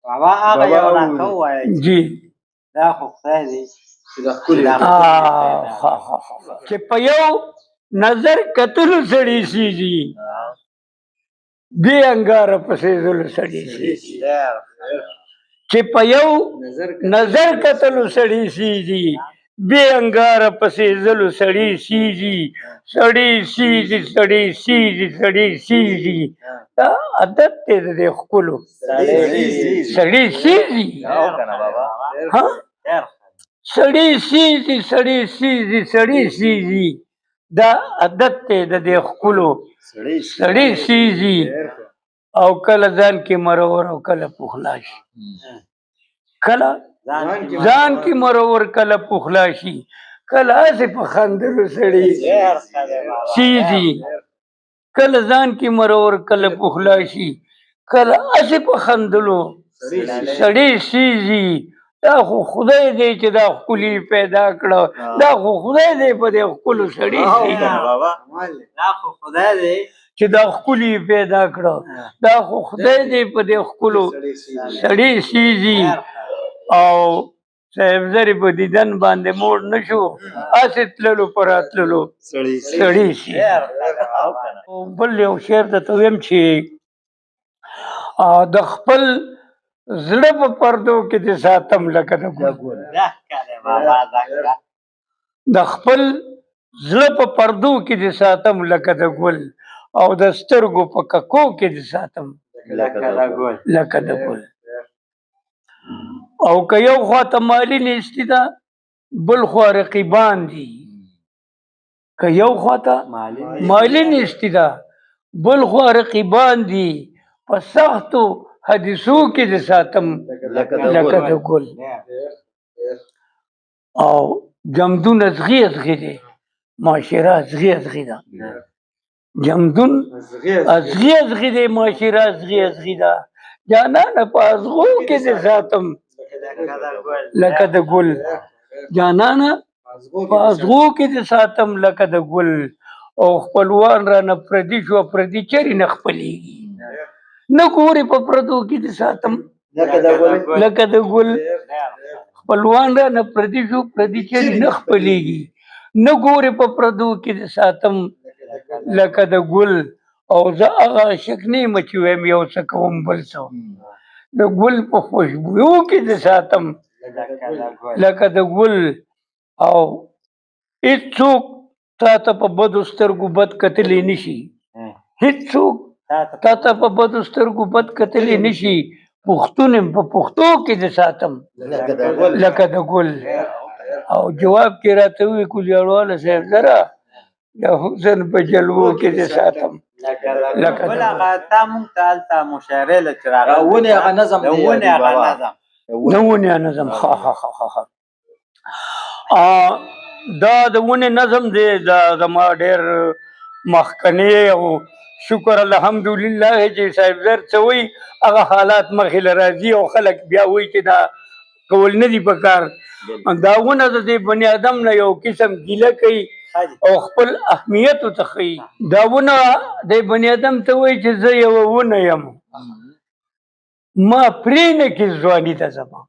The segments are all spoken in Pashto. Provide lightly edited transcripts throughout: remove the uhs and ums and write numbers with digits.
بابا هغه یو راته ووایه جی دا خو خدای دی چې په یو نظر کتلو سړی سیږي بې انګاره پسې ځلو سړی سیږي چې په یو نظر کتلو سړی سیږي بې انګاره پسې ځلو سړی سیږي سړی سیږي سړی سیږي سړی سیږي دا عادت دی د دې ښکلو سړی سیږي ها سړی سیږي سړی سیږي سړی سیږي دا عادت دی د دې ښکلو سړی سیږي او کله ځان کې مرور او کله پخلا شي کله ځان کې مرور کله پخلا شي کله هسې په خندلو سړی سیږي کله ځان کې مرور کله پخلا شي کله هسې په خندلو سړی سیږي دا خو خدای دی چې دا ښکلي پیدا کړه دا خو خدای دی په دې ښکلو سړي دا خو خدای دی چې دا ښکلي پیدا کړه دا خو خدای دی په دې ښکلو سړي سیږي او صاحب زری په دیدن باندې موړ نشو هسې تللو په راتللو سړي سیږي بل یو شعر درته ویم چې د خپل زړه په پردو کې د ساتم لکه د ګل د خپل زړه په پردو کې د ساتم لکه د ګل او د سترګو په ککو کې د ساتم لکه د ګل او که یو خواته مالی نیستي ده بل خوا رقیبان دي که یو خواته مالی نیستي ده بل خوا رقیبان دي په سختو حدیثو کې د ساتم لکه د ګل او جمدون ازغي ازغي دی معاشره ازغي ازغي ده جمدون ازغي ازغي دی معاشره ازغي ازغي ده جانانه په ازغو کې د ساتم لکه د ګل جانانه په ازغو کې د ساتم لکه د ګل او خپلوان رانه پردي شو پردي چرې نه خپلېږي نه ګورې په پردو کې د ساتم لکه د ګل خپلوان رانه پردي شو پردي چرې نه خپلېږي نه ګورې په پردو کې د ساتم لکه د ګل او زه هغه عاشق نه یم چې وایم یو څه کوم بل څه د ګل په خوشبویو کې د ساتم لکه د ګل او هېڅوک تا ته په بدو سترګو بد کتلی نشي هېڅوک تا ته په بدو سترګو بد کتلی نشي پښتون یم په پښتو کې د ساتم لکه د ګل او جواب کې راته ووایي کولیاړواله صاحب زره د حسن په جلوو کې د ساتم لکه بل هغه تا مونږ ته هلته مشاعرې له چې راغلی د ونې هغه نظم د ونې هغه نظم د ونې نظم ښه ښه ښه ښه دا د ونې نظم دی دا زما ډېر مخکنی او شکر الحمدلله چې صاحب زر څه وایي هغه حالات مخې له راځي او خلک بیا وایي چې دا کول نه دي په کار دا ونه د دې بني ادم نه یو قسم ګیله کوي او خپل اهمیت ورته ښیي دا ونه د بني ادم ته وایي چې زه یوه ونه یم ما پرې نه کې ځواني ته ځمه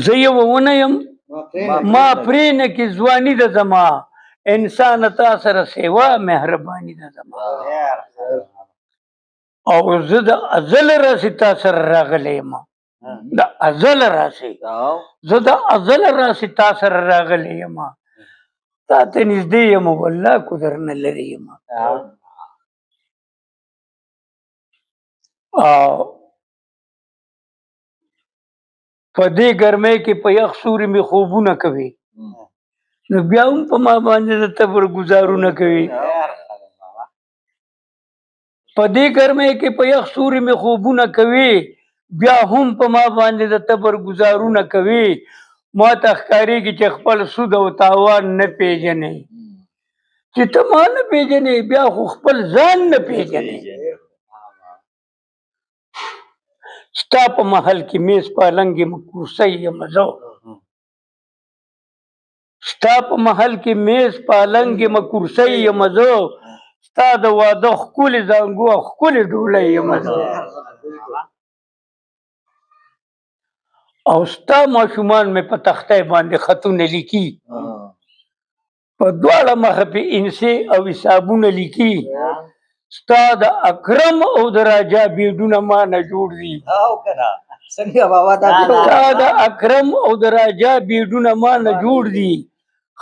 زه یوه ونه یم ما پرې نه کې ځواني ته ځمه انسان تا سره سیوا مهرباني ده زما او زه د ازل راسي تا سره راغلی یم د ازل راسي زه د ازل راسي تا سره راغلی یم تا ته نږدې یم والله قدر نه لرې یم په دې ګرمۍ کې په یخ سوري مې خوبونه کوي نو بیا هم په ما باندې د تبر ګزارونه کوي په دې ګرمۍ کې په یخ سوري مې خوبونه کوي بیا هم په ما باندې د تبر ګزارونه کوي ما ته ښکارېږي چې خپل سود او تاوان نه پیژنې چې ته ما نه پیژنې بیا خو خپل ځان نه پیژنې ستا په محل کې میز پالنګ یم کرسۍ یم زه ستا په محل کې میز پالنګ یم کرسۍ یم زه ستا د واده ښکلې زانګو او ښکلې ډولۍ یم زه او ستا ماشومان مې په تخته باندې خطونه لیکي په دواړه مخه په انسي او حسابونه لیکي ستا د اکرم او د راجا بیډونه ما نه جوړ دي او کنه څنګه بابا دا ستا د اکرم او د راجا بیډونه ما نه جوړ دي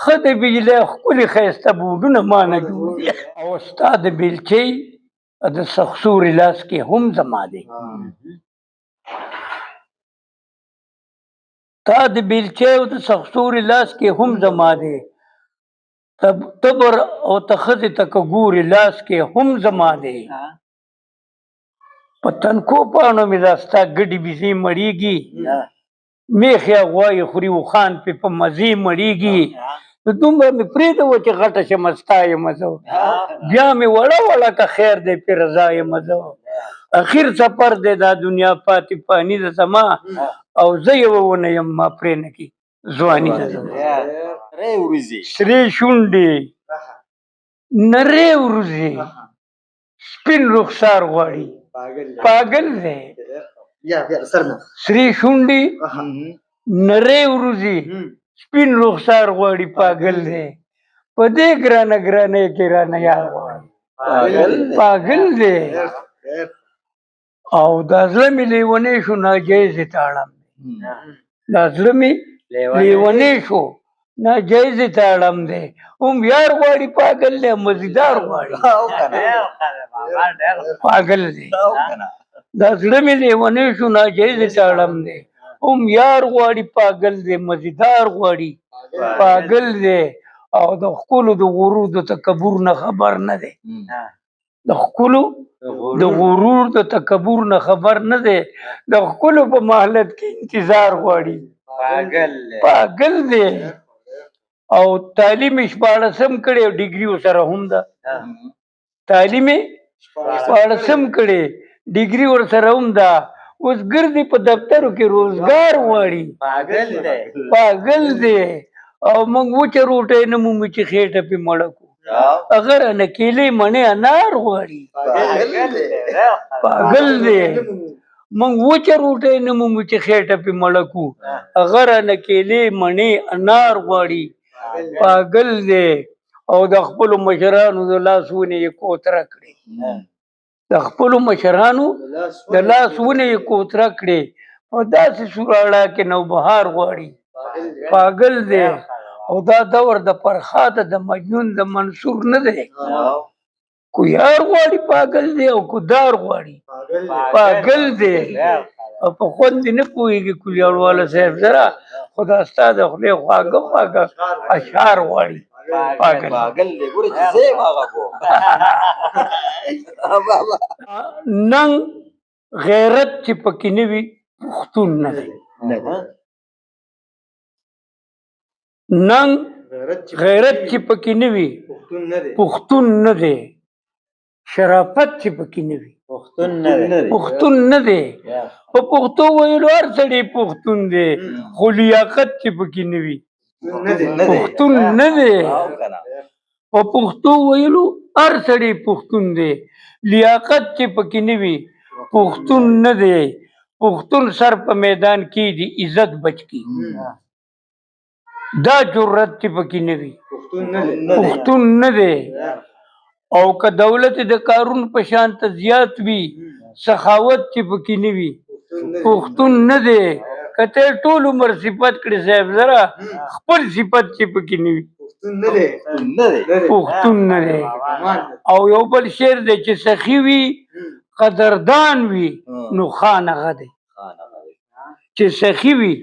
ښه د بجلی ښکلي ښایسته بوډونه ما نه جوړ دي او ستا د بیلچې د سخسوري لاس کې هم زما دی تا د بیلچې او د سخسوري لاس کې هم زما دی تبر او تخذ تک ګوري لاس کې هم زما دی په تنکو پاڼو مې دا ستا ګډې بیزې مړېږي میخې غوایې خوري وخان پې په مزې مړېږي نو دومره مې پرېږده چې غټه شمه ستا یمه زه بیا مې وړه وړه که خیر دی پې رضا یمه زه اخر سفر دی دا دنیا پاتې پانی ده زما او زه یوه ونه یم ما پرې نه کې ځواني ده زما سرې شونډې نرۍ وروځې سپین رخسار غواړي پاگل دی سرې شونډې نرۍ وروځې سپین رخسار غواړي پاگل دی په دې ګرانه ګرانۍ کې رانه یار غواړي پاگل دی او دا زړه مې لیونی شو ناجایزې ته اړم دی دا زړه مې لیونی شو ناجایزې ته اړم دی هم یار غواړي پاگل دی مزیدار غواړي پاگل دی دا زړه مې لیونی شو ناجایزې ته اړم دی هم یار غواړي پاگل دی مزیدار غواړي پاگل دی او د ښکلو د غرور د تکبر نه خبر نه دی د ښکلو د غرور د تکبر نه خبر نه دی د ښکلو په مهلت کې انتظار غواړي پاگل دی او تعلیم یې شپاړسم کړی او ډګري ورسره هم ده تعلیم یې شپاړسم کړی ډګري ورسره هم ده اوس ګرځي په دفترو کې روزګار غواړي پاگل دی او موږ وچه روټۍ نه مومو چې خېټه پې مړه کړو اگر نکیلې مڼې انار غواړي پاگل دی موږ وچه روټۍ نه مومو چې خېټه پې مړه کړو اگر نکیلې مڼې انار غواړي پاگل دی او د خپلو مشرانو د لاس ونې یې کوتره کړې د خپلو مشرانو د لاس ونې یې کوتره کړې او داسې سوراړه کې نوبهار غواړي پاگل دی او دا دور د فرخاد د مجنون د منصور نه دی کو یار غواړي پاگل دی او کو دار غواړي پاگل دی او په خوند نه پوهېږي کلیاړواله صاحب ذرا خدا ستا د خولې خواږه خواږه اشعار غواړي پاگل ننګ غیرت چې پکې نه وي پښتون نه دی ننګ غیرت چې پکې نه وي پښتون نه دی شرافت چې پکې نه وي پښتون نه دی په پښتو ویلو هر سړی پښتون دی خو لیاقت چې پکې نه وي پښتون نه دی په پښتو ویلو هر سړی پښتون دی لیاقت چې پکې نه وي پښتون نه دی پښتون سر په میدان کې دی عزت بچ کی دا جرأت چې پکې نه وي پښتون نه دی او که دولت د قارون په شان ته زیات وي سخاوت چې پکې نه وي پښتون نه دی که ته ټول عمر صفت کړې صاحب ذرا خپل صفت چې پکې نه وي پښتون نه دی او یو بل شعر دی چې سخي وي قدردان وي نو خان هغه دی چې سخي وي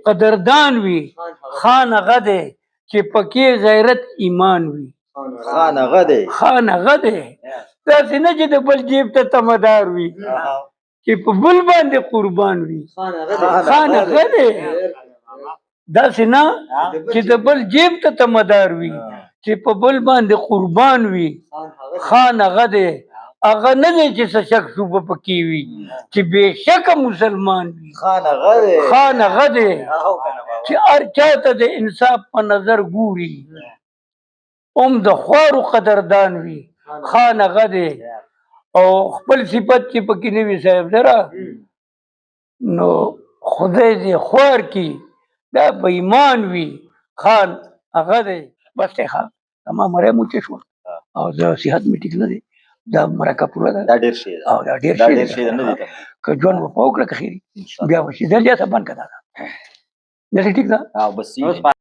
قدردان وي خان هغه دی چې پکې غیرت ایمان وي خان هغه دی داسې نه چې د بل جیب ته تمدار وي چې په بل باندې قربان وي خان هغه دی داسې نه چې د بل جیب ته تمدار وي چې په بل باندې قربان وي خان هغه دی هغه نه دی چې څه شک شوبه پکې وي چې بېشکه مسلمان وي خان هغه دی چې هر چا ته د انصاف په نظر ګوري د خوارو قدردان وي خان هغه دی او خپل صفت چې پکې نه وي صاحب ذرا نو خدای دې خور کی دا بېمان وي خان هغه دی بس دی ښه زما مری مو چې شوه او زه صحت مې ټیک نه دی دا مرکه پوره ده دا ډېر شی ده او دا ډېر دا شی ډېر شی ده نه دی دی که ژوند به په وکړه که خیر بیا به شي دلته بند کړه دا داسې ټیک ده او بس اوس